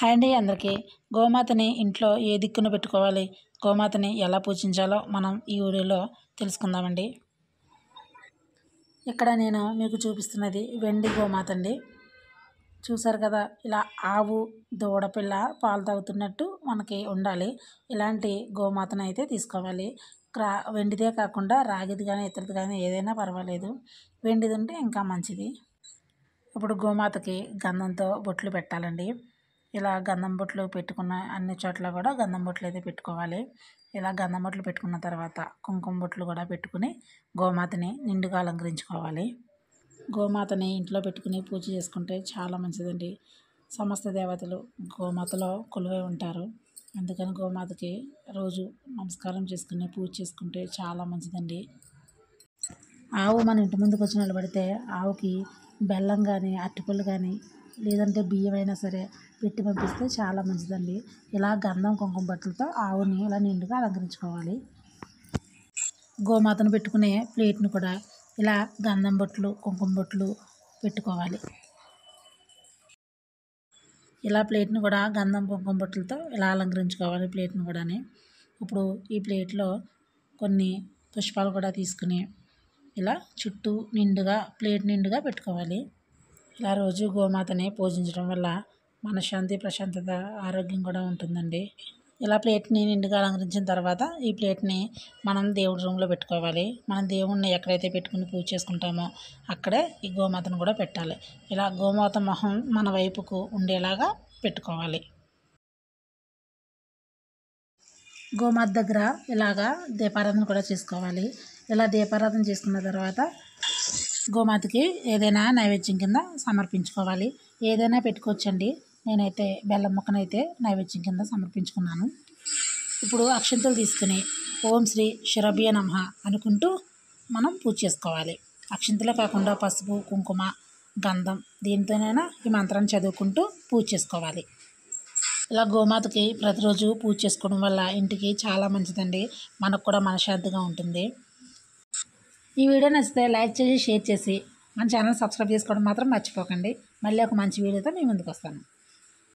Hi అండి అందరికీ. గోమాతని ఇంట్లో ఏ దిక్కున పెట్టుకోవాలి, గోమాతని ఎలా పూజించాలో మనం ఈ వీడియోలో తెలుసుకుందామండి. ఇక్కడ నేను మీకు చూపిస్తున్నది వెండి గోమాత అండి. చూసారు కదా, ఇలా ఆవు దూడపిల్ల పాలు తాగుతున్నట్టు మనకి ఉండాలి. ఇలాంటి గోమాతను అయితే తీసుకోవాలి. వెండిదే కాకుండా రాగిది కానీ ఇతరది కానీ ఏదైనా పర్వాలేదు, వెండిది ఉంటే ఇంకా మంచిది. ఇప్పుడు గోమాతకి గంధంతో బొట్లు పెట్టాలండి. ఇలా గంధం బొట్లు పెట్టుకున్న అన్ని చోట్ల కూడా గంధం బొట్లు అయితే పెట్టుకోవాలి. ఇలా గంధం బొట్లు పెట్టుకున్న తర్వాత కుంకుమ బొట్లు కూడా పెట్టుకుని గోమాతని నిండుగా అలంకరించుకోవాలి. గోమాతని ఇంట్లో పెట్టుకుని పూజ చేసుకుంటే చాలా మంచిదండి. సమస్త దేవతలు గోమాతలో కొలువై ఉంటారు. అందుకని గోమాతకి రోజు నమస్కారం చేసుకుని పూజ చేసుకుంటే చాలా మంచిదండి. ఆవు మన ఇంటి ముందుకు వచ్చి నిలబడితే ఆవుకి బెల్లం కానీ అరటిపళ్ళు కానీ లేదంటే బియ్యం అయినా సరే పెట్టి పంపిస్తే చాలా మంచిదండి. ఇలా గంధం కుంకుమ బట్టలతో ఆవుని ఇలా నిండుగా అలంకరించుకోవాలి. గోమాతను పెట్టుకునే ప్లేట్ను కూడా ఇలా గంధం బొట్లు కుంకుమ బొట్లు పెట్టుకోవాలి. ఇలా ప్లేట్ను కూడా గంధం కుంకుమ బొట్లతో ఇలా అలంకరించుకోవాలి ప్లేట్ను కూడా. ఇప్పుడు ఈ ప్లేట్లో కొన్ని పుష్పాలు కూడా తీసుకుని ఇలా చుట్టూ నిండుగా ప్లేట్ నిండుగా పెట్టుకోవాలి. ఇలా రోజు గోమాతని పూజించడం వల్ల మనశ్శాంతి ప్రశాంతత ఆరోగ్యం కూడా ఉంటుందండి. ఇలా ప్లేట్ని నిండుగా అలంకరించిన తర్వాత ఈ ప్లేట్ని మనం దేవుడి రూమ్లో పెట్టుకోవాలి. మనం దేవుణ్ణి ఎక్కడైతే పెట్టుకుని పూజ చేసుకుంటామో అక్కడే ఈ గోమాతను కూడా పెట్టాలి. ఇలా గోమాత మొహం మన వైపుకు ఉండేలాగా పెట్టుకోవాలి. గోమాత దగ్గర ఇలాగా దీపారాధన కూడా చేసుకోవాలి. ఇలా దీపారాధన చేసుకున్న తర్వాత గోమాతకి ఏదైనా నైవేద్యం కింద సమర్పించుకోవాలి. ఏదైనా పెట్టుకోవచ్చండి. నేనైతే బెల్లం ముక్కనైతే నైవేద్యం కింద సమర్పించుకున్నాను. ఇప్పుడు అక్షంతలు తీసుకుని ఓం శ్రీ శరభ్య నమః అనుకుంటూ మనం పూజ చేసుకోవాలి. అక్షంతలే కాకుండా పసుపు కుంకుమ గంధం దీనితోనైనా ఈ మంత్రాన్ని చదువుకుంటూ పూజ చేసుకోవాలి. ఇలా గోమాతకి ప్రతిరోజు పూజ చేసుకోవడం వల్ల ఇంటికి చాలా మంచిదండి. మనకు కూడా మనశ్శాంతిగా ఉంటుంది. ఈ వీడియో నచ్చితే లైక్ చేసి షేర్ చేసి మన ఛానల్ సబ్స్క్రైబ్ చేసుకోవడం మాత్రం మర్చిపోకండి. మళ్ళీ ఒక మంచి వీడియోతో మీ ముందుకు వస్తాను.